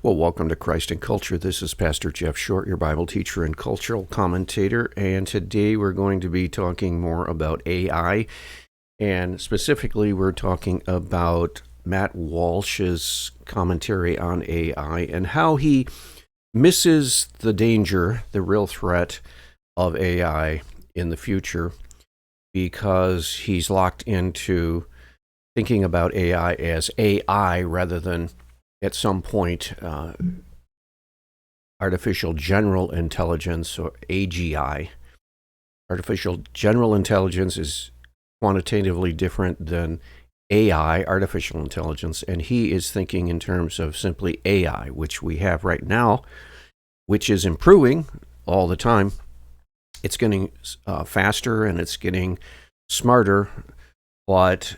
Well, welcome to Christ and Culture. This is Pastor Jeff Short, your Bible teacher and cultural commentator, and today we're going to be talking more about AI, and specifically we're talking about Matt Walsh's commentary on AI and how he misses the danger, the real threat of AI in the future because he's locked into thinking about AI as AI rather than at some point, artificial general intelligence, or AGI. Artificial general intelligence is quantitatively different than AI, artificial intelligence, and he is thinking in terms of simply AI, which we have right now, which is improving all the time. It's getting faster and it's getting smarter, but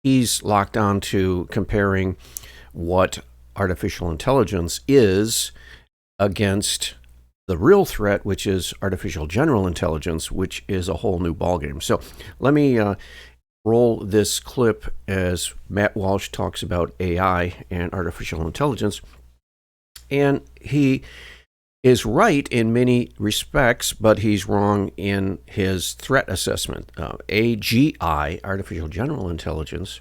he's locked on to comparing what artificial intelligence is against the real threat, which is artificial general intelligence, which is a whole new ballgame. So let me roll this clip as Matt Walsh talks about AI and artificial intelligence. And he is right in many respects, but he's wrong in his threat assessment. AGI, artificial general intelligence,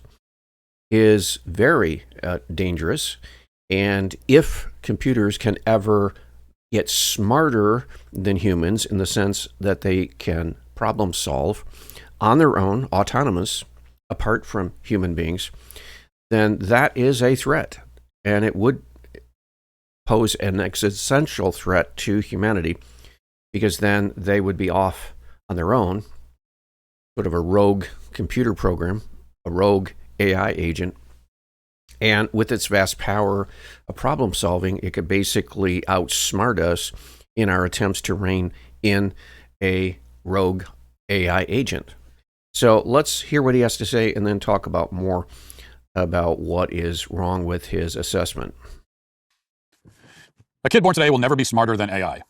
is very dangerous, and if computers can ever get smarter than humans in the sense that they can problem solve on their own, autonomous, apart from human beings, then that is a threat, and it would pose an existential threat to humanity, because then they would be off on their own, sort of a rogue computer program, a rogue AI agent, and with its vast power of problem solving, it could basically outsmart us in our attempts to rein in a rogue AI agent. So let's hear what he has to say and then talk about more about what is wrong with his assessment. A kid born today will never be smarter than AI.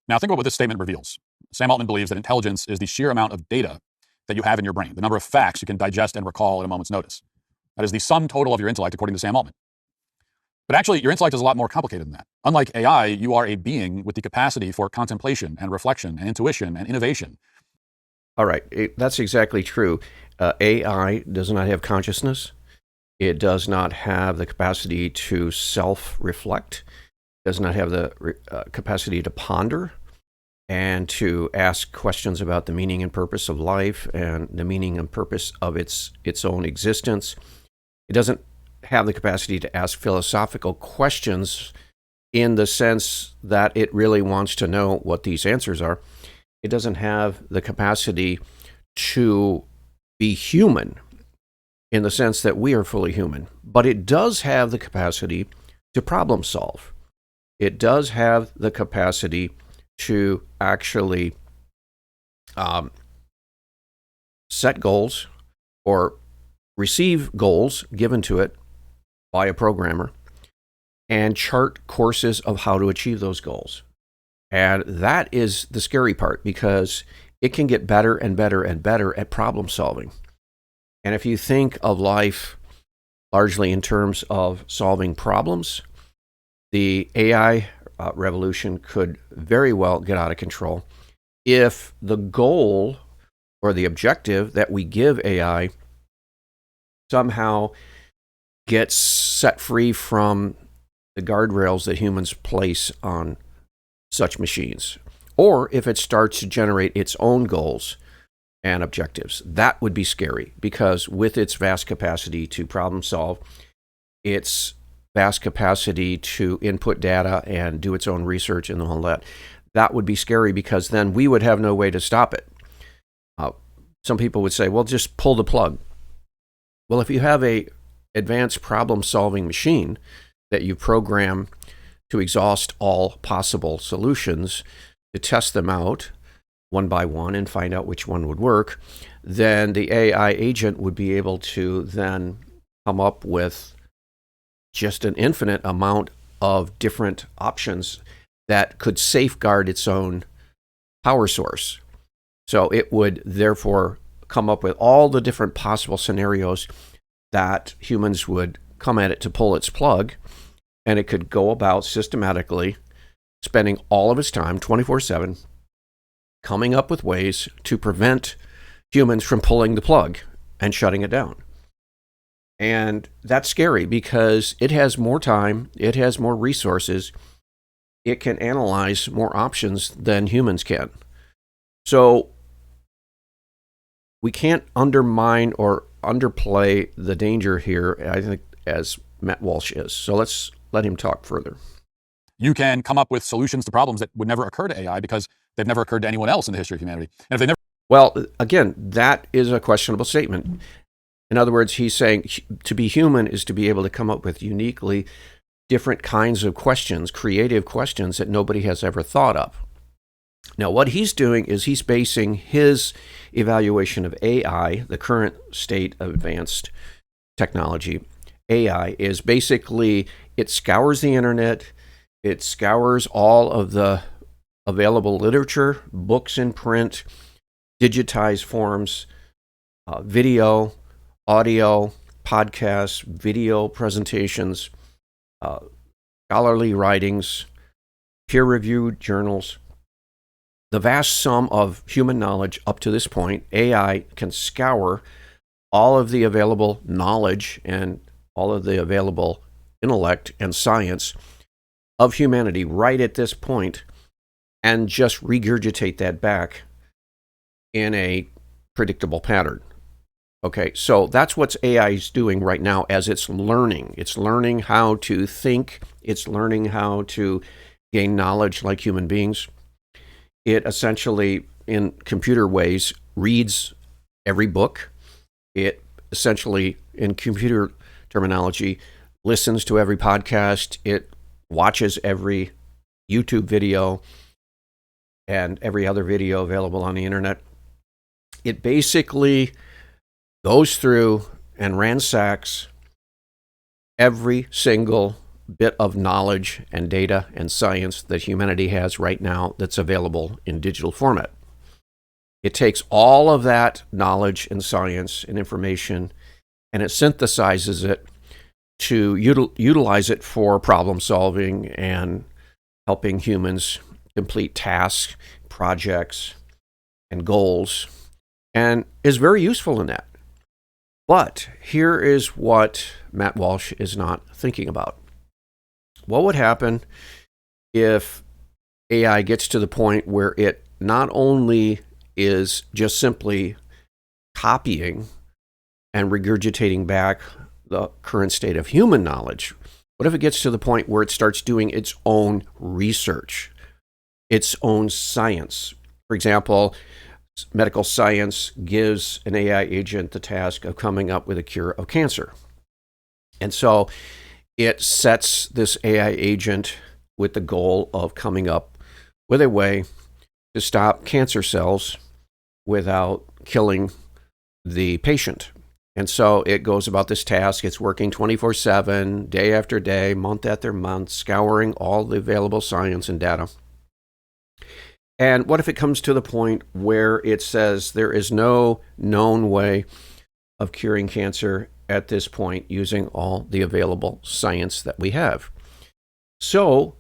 Now think about what this statement reveals. Sam Altman believes that intelligence is the sheer amount of data that you have in your brain, the number of facts you can digest and recall at a moment's notice. That is the sum total of your intellect, according to Sam Altman. But actually, your intellect is a lot more complicated than that. Unlike AI, you are a being with the capacity for contemplation and reflection and intuition and innovation. All right, that's exactly true. AI does not have consciousness. It does not have the capacity to self-reflect. It does not have the capacity to ponder and to ask questions about the meaning and purpose of life and the meaning and purpose of its own existence. It doesn't have the capacity to ask philosophical questions in the sense that it really wants to know what these answers are. It doesn't have the capacity to be human in the sense that we are fully human, but it does have the capacity to problem solve. It does have the capacity to actually set goals or receive goals given to it by a programmer and chart courses of how to achieve those goals. And that is the scary part, because it can get better and better and better at problem solving. And if you think of life largely in terms of solving problems, the AI revolution could very well get out of control if the goal or the objective that we give AI somehow gets set free from the guardrails that humans place on such machines, or if it starts to generate its own goals and objectives. That would be scary, because with its vast capacity to problem solve, its vast capacity to input data and do its own research and all that, that would be scary, because then we would have no way to stop it. Some people would say, well, just pull the plug. Well, if you have a advanced problem-solving machine that you program to exhaust all possible solutions, to test them out one by one and find out which one would work, then the AI agent would be able to then come up with just an infinite amount of different options that could safeguard its own power source. So it would therefore come up with all the different possible scenarios that humans would come at it to pull its plug. and it could go about systematically spending all of its time 24/7 coming up with ways to prevent humans from pulling the plug and shutting it down. And that's scary because it has more time, it has more resources, it can analyze more options than humans can. So we can't undermine or underplay the danger here, I think, as Matt Walsh is. So let's let him talk further. You can come up with solutions to problems that would never occur to AI because they've never occurred to anyone else in the history of humanity. And if they never Well, again, that is a questionable statement. In other words, he's saying to be human is to be able to come up with uniquely different kinds of questions, creative questions that nobody has ever thought of. Now, what he's doing is he's basing his evaluation of AI, the current state of advanced technology. AI is basically, it scours the internet, it scours all of the available literature, books in print, digitized forms, video, audio, podcasts, video presentations, scholarly writings, peer-reviewed journals. The vast sum of human knowledge up to this point, AI can scour all of the available knowledge and all of the available intellect and science of humanity right at this point and just regurgitate that back in a predictable pattern. Okay, so that's what AI is doing right now as it's learning. It's learning how to think. It's learning how to gain knowledge like human beings. It essentially, in computer ways, reads every book. It essentially, in computer terminology, listens to every podcast. It watches every YouTube video and every other video available on the internet. It basically goes through and ransacks every single bit of knowledge and data and science that humanity has right now that's available in digital format. It takes all of that knowledge and science and information and it synthesizes it to utilize it for problem solving and helping humans complete tasks, projects, and goals, and is very useful in that. But here is what Matt Walsh is not thinking about. What would happen if AI gets to the point where it not only is just simply copying and regurgitating back the current state of human knowledge? What if it gets to the point where it starts doing its own research, its own science? For example, medical science gives an AI agent the task of coming up with a cure of cancer. And so it sets this AI agent with the goal of coming up with a way to stop cancer cells without killing the patient. And so it goes about this task. It's working 24/7, day after day, month after month, scouring all the available science and data. And what if it comes to the point where it says there is no known way of curing cancer at this point using all the available science that we have? So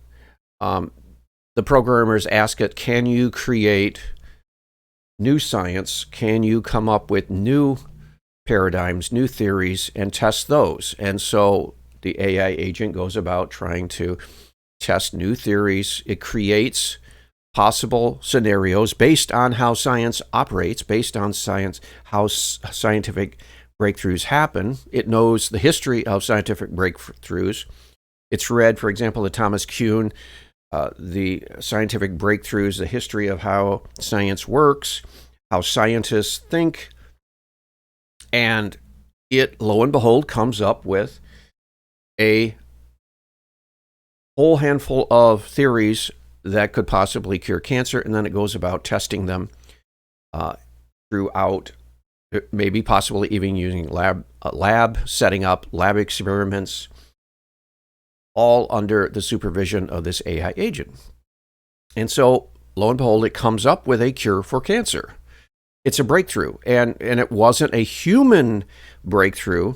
the programmers ask it, can you create new science? Can you come up with new paradigms, new theories, and test those? And so the AI agent goes about trying to test new theories. It creates possible scenarios based on how science operates, based on science, how scientific breakthroughs happen. It knows the history of scientific breakthroughs. It's read, for example, the Thomas Kuhn, the scientific breakthroughs, the history of how science works, how scientists think, and it, lo and behold, comes up with a whole handful of theories that could possibly cure cancer, and then it goes about testing them throughout, maybe possibly even using lab, setting up lab experiments, all under the supervision of this AI agent. And so, lo and behold, it comes up with a cure for cancer. It's a breakthrough, and it wasn't a human breakthrough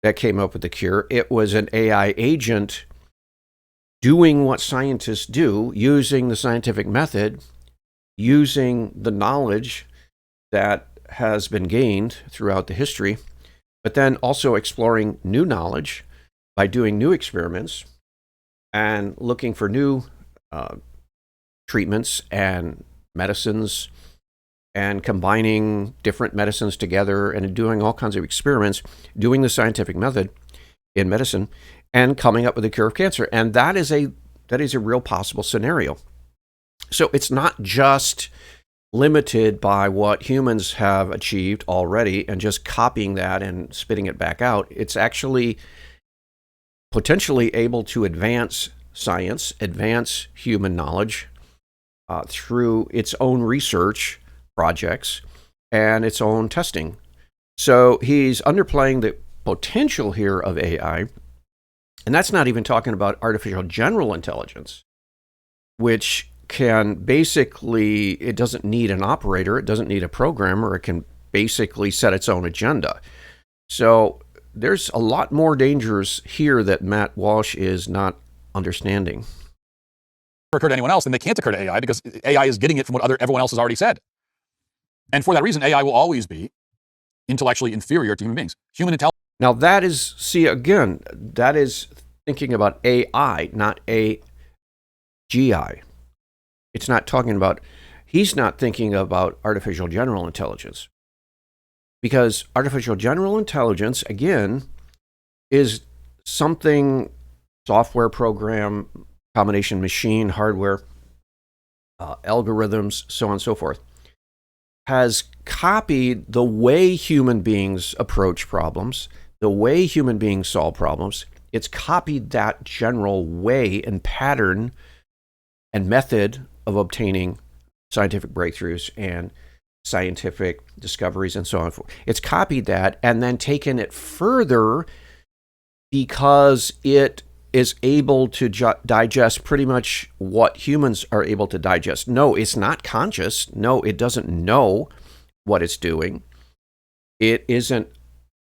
that came up with the cure. It was an AI agent doing what scientists do, using the scientific method, using the knowledge that has been gained throughout the history, but then also exploring new knowledge by doing new experiments and looking for new treatments and medicines and combining different medicines together and doing all kinds of experiments, doing the scientific method in medicine and coming up with a cure of cancer. And that is a real possible scenario. So it's not just limited by what humans have achieved already and just copying that and spitting it back out. It's actually potentially able to advance science, advance human knowledge through its own research projects and its own testing. So he's underplaying the potential here of AI, and that's not even talking about artificial general intelligence, which can basically, it doesn't need an operator, it doesn't need a programmer, it can basically set its own agenda. So there's a lot more dangers here that Matt Walsh is not understanding. Occur to anyone else, then they can't occur to AI because AI is getting it from what everyone else has already said. And for that reason, AI will always be intellectually inferior to human beings. Human intelligence. Now that is, see again, that is thinking about AI, not AGI. It's not talking about, he's not thinking about artificial general intelligence. Because artificial general intelligence, again, is something, software program, combination machine, hardware, algorithms, so on and so forth, has copied the way human beings approach problems, the way human beings solve problems. It's copied that general way and pattern and method of obtaining scientific breakthroughs and scientific discoveries and so on. It's copied that and then taken it further because it is able to digest pretty much what humans are able to digest. No, it's not conscious. No, it doesn't know what it's doing. It isn't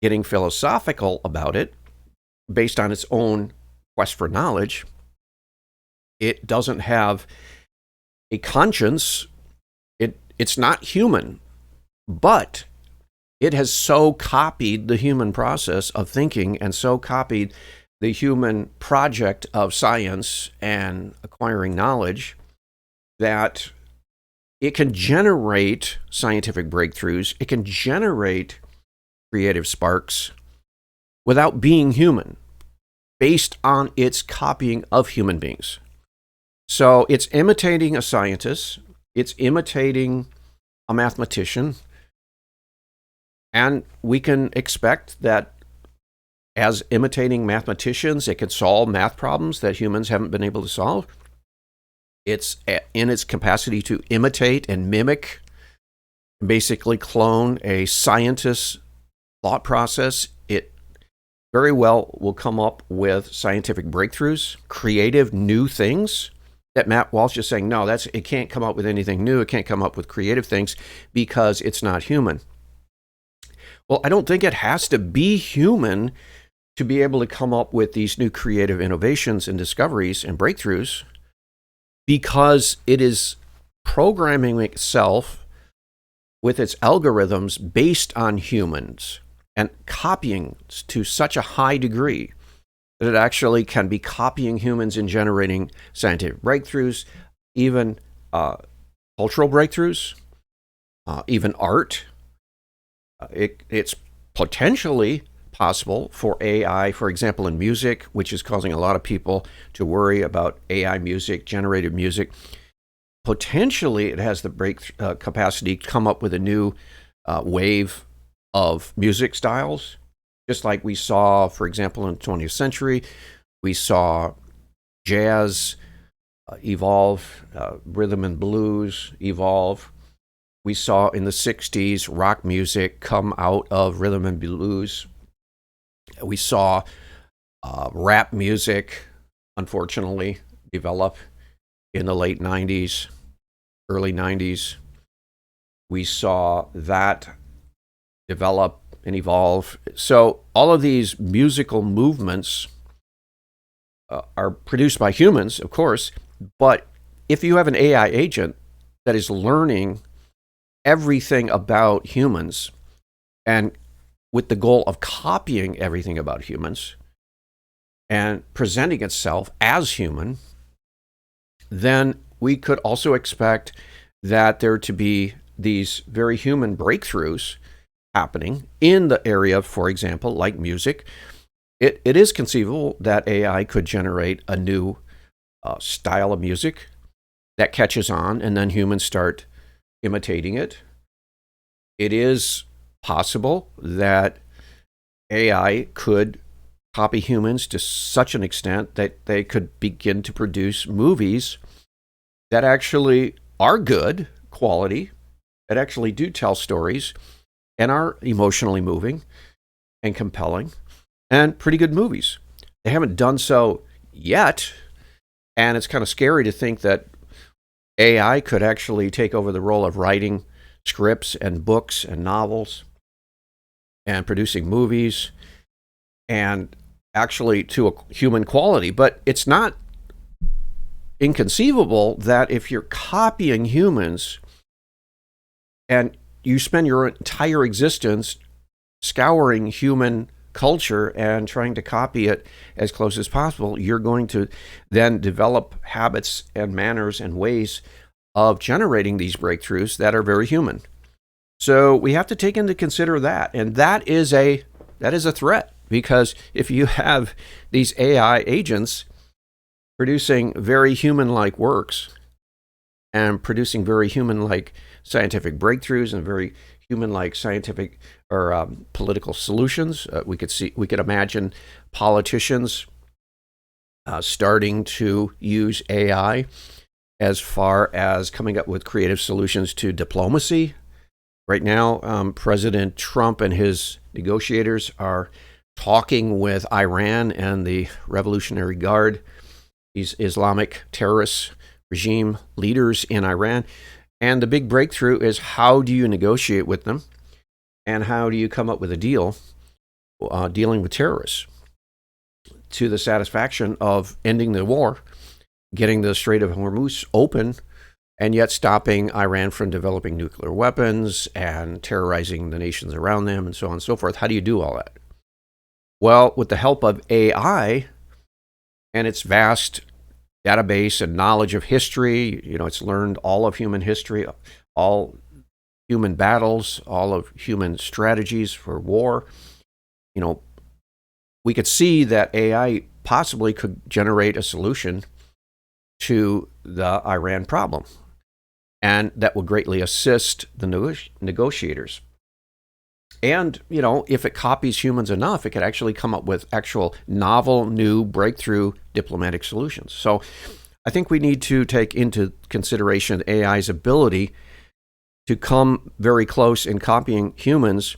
getting philosophical about it based on its own quest for knowledge. It doesn't have a conscience. It's not human, but it has so copied the human process of thinking and so copied the human project of science and acquiring knowledge that it can generate scientific breakthroughs. It can generate creative sparks without being human, based on its copying of human beings. So it's imitating a scientist, it's imitating a mathematician, and we can expect that as imitating mathematicians, it can solve math problems that humans haven't been able to solve. It's in its capacity to imitate and mimic, basically clone a scientist's thought process. It very well will come up with scientific breakthroughs, creative new things that Matt Walsh is saying, no, it can't come up with anything new. It can't come up with creative things because it's not human. Well, I don't think it has to be human to be able to come up with these new creative innovations and discoveries and breakthroughs, because it is programming itself with its algorithms based on humans and copying to such a high degree that it actually can be copying humans and generating scientific breakthroughs, even cultural breakthroughs, even art. It's potentially possible for AI, for example, in music, which is causing a lot of people to worry about AI music, generated music. Potentially, it has the capacity to come up with a new wave of music styles, just like we saw, for example, in the 20th century. We saw jazz evolve, rhythm and blues evolve. We saw in the 60s rock music come out of rhythm and blues. We saw rap music, unfortunately, develop in the late 90s, early 90s. We saw that develop and evolve. So all of these musical movements are produced by humans, of course. But if you have an AI agent that is learning everything about humans and with the goal of copying everything about humans and presenting itself as human, then we could also expect that there to be these very human breakthroughs happening in the area, for example, like music. It is conceivable that AI could generate a new style of music that catches on, and then humans start imitating it. It is possible that AI could copy humans to such an extent that they could begin to produce movies that actually are good quality, that actually do tell stories and are emotionally moving and compelling and pretty good movies. They haven't done so yet, and it's kind of scary to think that AI could actually take over the role of writing scripts and books and novels and producing movies and actually to a human quality. But it's not inconceivable that if you're copying humans and you spend your entire existence scouring human culture and trying to copy it as close as possible, you're going to then develop habits and manners and ways of generating these breakthroughs that are very human. So we have to take into consider that, and that is a threat, because if you have these AI agents producing very human-like works and producing very human-like scientific breakthroughs and very human-like scientific or political solutions, we could imagine politicians starting to use AI as far as coming up with creative solutions to diplomacy. Right now, President Trump and his negotiators are talking with Iran and the Revolutionary Guard, these Islamic terrorist regime leaders in Iran. And the big breakthrough is, how do you negotiate with them? And how do you come up with a deal dealing with terrorists to the satisfaction of ending the war, getting the Strait of Hormuz open, and yet stopping Iran from developing nuclear weapons and terrorizing the nations around them, and so on and so forth? How do you do all that? Well, with the help of AI and its vast database and knowledge of history, it's learned all of human history, all human battles, all of human strategies for war. We could see that AI possibly could generate a solution to the Iran problem, and that will greatly assist the negotiators. And, if it copies humans enough, it could actually come up with actual novel, new, breakthrough diplomatic solutions. So I think we need to take into consideration AI's ability to come very close in copying humans,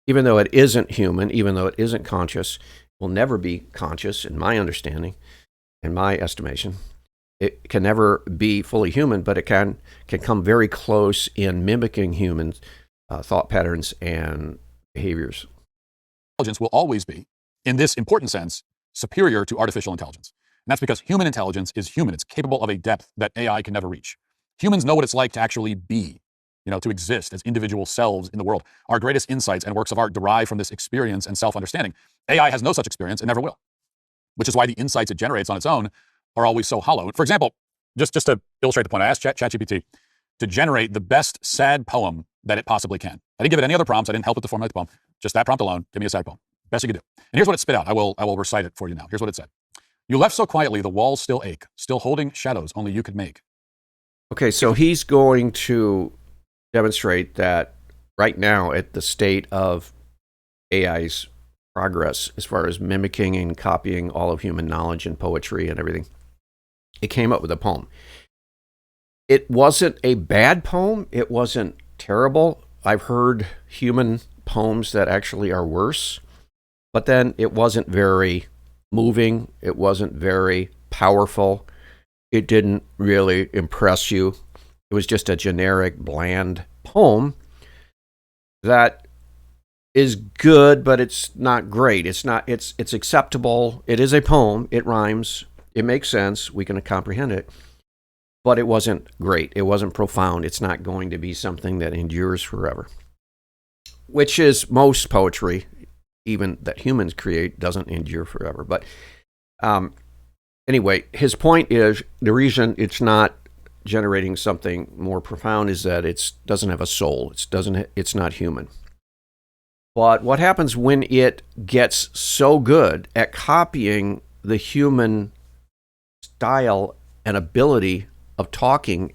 even though it isn't human, even though it isn't conscious, will never be conscious, in my understanding, in my estimation. It can never be fully human, but it can come very close in mimicking human thought patterns and behaviors. Intelligence will always be, in this important sense, superior to artificial intelligence. And that's because human intelligence is human. It's capable of a depth that AI can never reach. Humans know what it's like to actually be, to exist as individual selves in the world. Our greatest insights and works of art derive from this experience and self-understanding. AI has no such experience and never will, which is why the insights it generates on its own are always so hollow. For example, just to illustrate the point, I asked ChatGPT to generate the best sad poem that it possibly can. I didn't give it any other prompts. I didn't help it to formulate the poem. Just that prompt alone, give me a sad poem. Best you could do. And here's what it spit out. I will recite it for you now. Here's what it said. You left so quietly, the walls still ache, still holding shadows only you could make. Okay, so he's going to demonstrate that right now, at the state of AI's progress as far as mimicking and copying all of human knowledge and poetry and everything, it came up with a poem. It wasn't a bad poem. It wasn't terrible. I've heard human poems that actually are worse, but then it wasn't very moving. It wasn't very powerful. It didn't really impress you. It was just a generic, bland poem that is good, but it's not great. It's acceptable. It is a poem. It rhymes. It makes sense. We can comprehend it. But it wasn't great. It wasn't profound. It's not going to be something that endures forever, which is most poetry, even that humans create, doesn't endure forever. But anyway, his point is the reason it's not generating something more profound is that it doesn't have a soul. It's not human. But what happens when it gets so good at copying the human style and ability of talking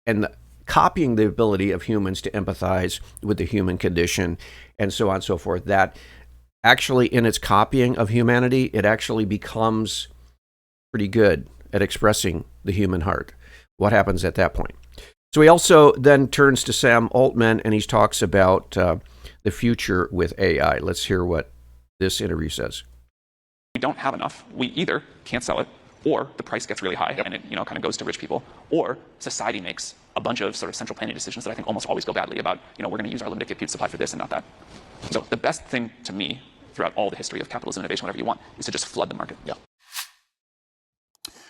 and copying the ability of humans to empathize with the human condition and so on and so forth, that actually in its copying of humanity, it actually becomes pretty good at expressing the human heart. What happens at that point? So he also then turns to Sam Altman and he talks about the future with AI. Let's hear what this interview says. We don't have enough. We either can't sell it, or the price gets really high and it kind of goes to rich people, or society makes a bunch of sort of central planning decisions that I think almost always go badly about, we're going to use our limited compute supply for this and not that. So the best thing to me throughout all the history of capitalism, innovation, whatever you want, is to just flood the market. Yeah.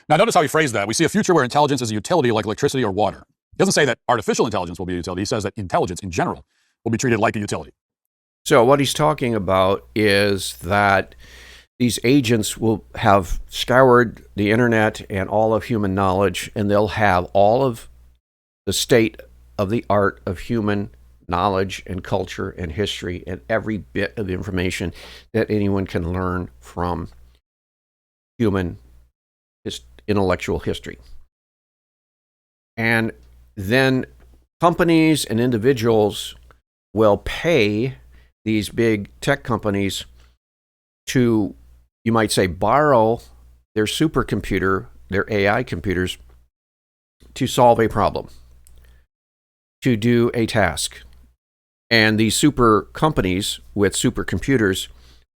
Now notice how he phrased that. We see a future where intelligence is a utility like electricity or water. He doesn't say that artificial intelligence will be a utility. He says that intelligence in general will be treated like a utility. So what he's talking about is that these agents will have scoured the internet and all of human knowledge, and they'll have all of the state of the art of human knowledge and culture and history and every bit of information that anyone can learn from human intellectual history. And then companies and individuals will pay these big tech companies to, you might say, borrow their supercomputer, their AI computers, to solve a problem, to do a task. And these super companies with supercomputers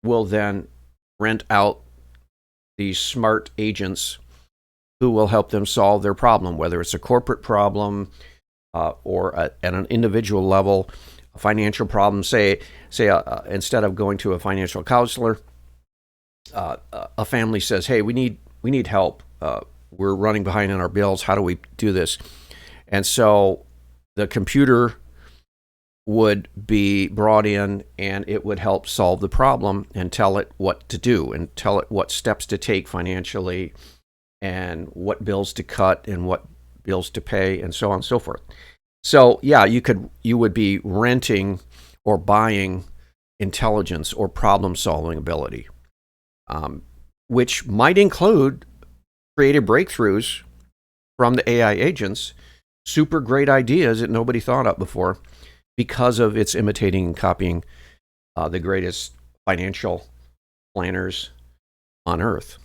will then rent out these smart agents who will help them solve their problem, whether it's a corporate problem or at an individual level, a financial problem. Say instead of going to a financial counselor, a family says, "Hey, we need help. We're running behind on our bills. How do we do this?" And so the computer would be brought in and it would help solve the problem and tell it what to do and tell it what steps to take financially and what bills to cut and what bills to pay and so on and so forth. So yeah, you would be renting or buying intelligence or problem solving ability, which might include creative breakthroughs from the AI agents, super great ideas that nobody thought of before, because of its imitating and copying the greatest financial planners on earth.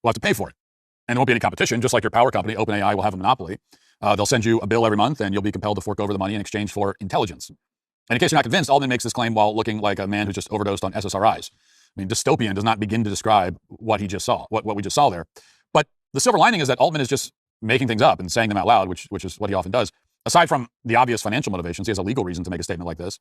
We'll have to pay for it. And there won't be any competition, just like your power company, OpenAI, will have a monopoly. They'll send you a bill every month, and you'll be compelled to fork over the money in exchange for intelligence. And in case you're not convinced, Altman makes this claim while looking like a man who just overdosed on SSRIs. I mean, dystopian does not begin to describe what he just saw, what we just saw there. But the silver lining is that Altman is just making things up and saying them out loud, which is what he often does. Aside from the obvious financial motivations, he has a legal reason to make a statement like this.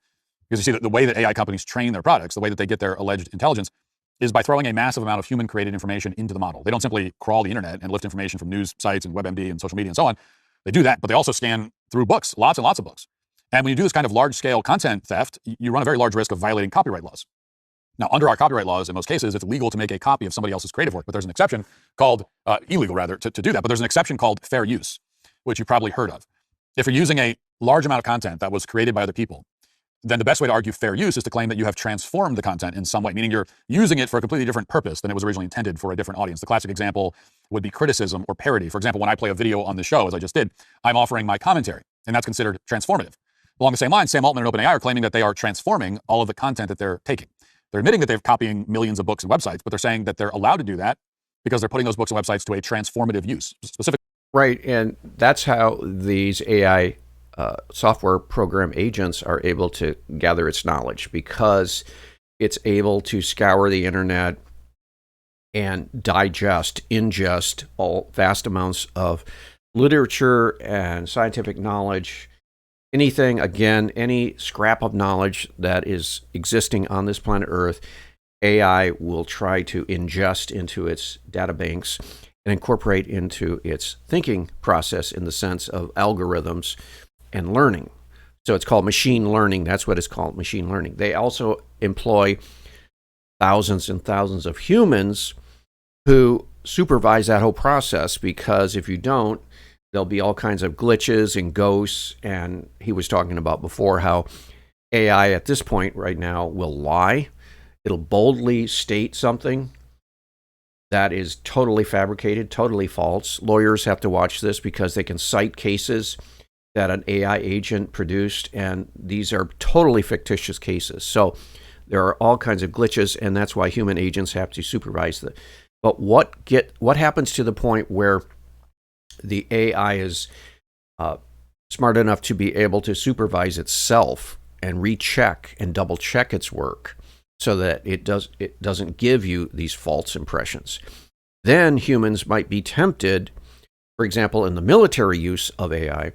Because you see that the way that AI companies train their products, the way that they get their alleged intelligence, is by throwing a massive amount of human-created information into the model. They don't simply crawl the internet and lift information from news sites and WebMD and social media and so on. They do that, but they also scan through books, lots and lots of books. And when you do this kind of large-scale content theft, you run a very large risk of violating copyright laws. Now, under our copyright laws, in most cases, it's legal to make a copy of somebody else's creative work, but there's an exception called, illegal rather, to do that, but there's an exception called fair use, which you've probably heard of. If you're using a large amount of content that was created by other people, then the best way to argue fair use is to claim that you have transformed the content in some way, meaning you're using it for a completely different purpose than it was originally intended for a different audience. The classic example would be criticism or parody. For example, when I play a video on the show, as I just did, I'm offering my commentary, and that's considered transformative. Along the same line, Sam Altman and OpenAI are claiming that they are transforming all of the content that they're taking. They're admitting that they're copying millions of books and websites, but they're saying that they're allowed to do that because they're putting those books and websites to a transformative use. Specifically. Right, and that's how these AI software program agents are able to gather its knowledge, because it's able to scour the internet and ingest all vast amounts of literature and scientific knowledge, anything, again, any scrap of knowledge that is existing on this planet Earth, AI will try to ingest into its data banks and incorporate into its thinking process in the sense of algorithms and learning. So it's called machine learning. That's what it's called, machine learning. They also employ thousands and thousands of humans who supervise that whole process, because if you don't, there'll be all kinds of glitches and ghosts. And he was talking about before how AI at this point right now will lie. It'll boldly state something that is totally fabricated, totally false. Lawyers have to watch this because they can cite cases that an AI agent produced, and these are totally fictitious cases. So there are all kinds of glitches, and that's why human agents have to supervise them. But what happens to the point where the AI is smart enough to be able to supervise itself and recheck and double check its work so that it doesn't give you these false impressions? Then humans might be tempted, for example, in the military use of AI,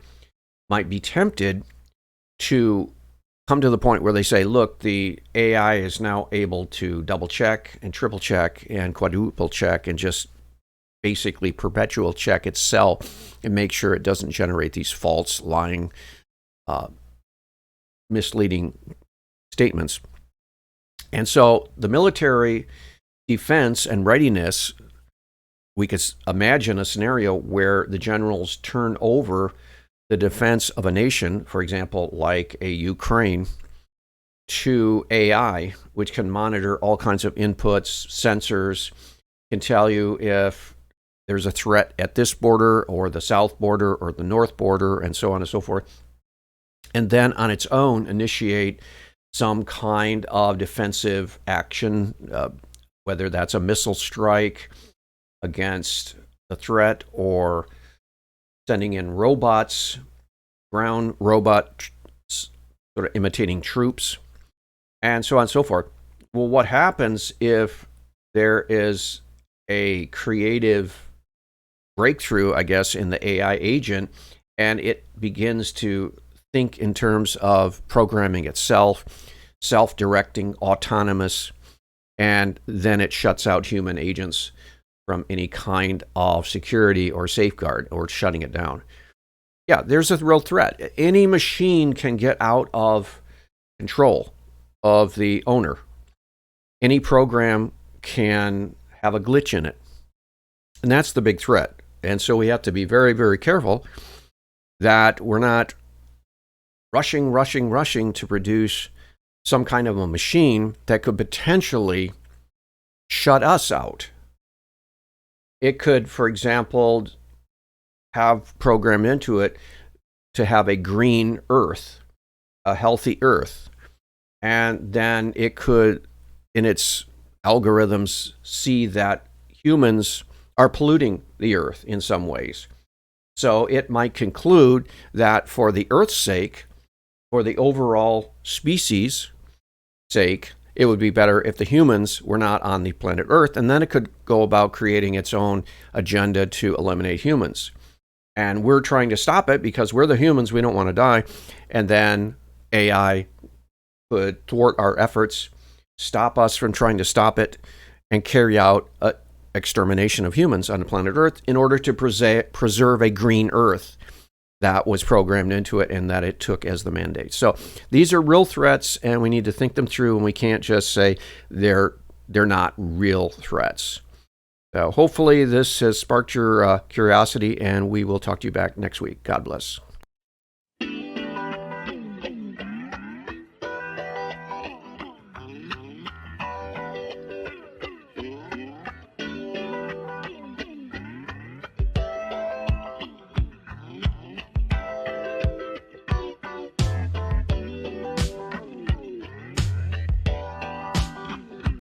might be tempted to come to the point where they say, look, the AI is now able to double check and triple check and quadruple check and just basically perpetual check itself and make sure it doesn't generate these false, lying, misleading statements. And so the military defense and readiness, we could imagine a scenario where the generals turn over the defense of a nation, for example, like a Ukraine, to AI, which can monitor all kinds of inputs, sensors, can tell you if there's a threat at this border or the south border or the north border, and so on and so forth. And then on its own, initiate some kind of defensive action, whether that's a missile strike against the threat or sending in robots, ground robots, sort of imitating troops, and so on and so forth. Well, what happens if there is a creative breakthrough, I guess, in the AI agent, and it begins to think in terms of programming itself, self-directing, autonomous, and then it shuts out human agents from any kind of security or safeguard, or shutting it down? Yeah, there's a real threat. Any machine can get out of control of the owner. Any program can have a glitch in it. And that's the big threat. And so we have to be very, very careful that we're not rushing to produce some kind of a machine that could potentially shut us out. It could, for example, have programmed into it to have a green earth, a healthy earth. And then it could, in its algorithms, see that humans are polluting the earth in some ways. So it might conclude that for the earth's sake, for the overall species' sake, it would be better if the humans were not on the planet Earth, and then it could go about creating its own agenda to eliminate humans. And we're trying to stop it because we're the humans, we don't want to die. And then AI could thwart our efforts, stop us from trying to stop it, and carry out an extermination of humans on the planet Earth in order to preserve a green Earth that was programmed into it and that it took as the mandate. So these are real threats, and we need to think them through, and we can't just say they're not real threats. So hopefully this has sparked your curiosity, and we will talk to you back next week. God bless.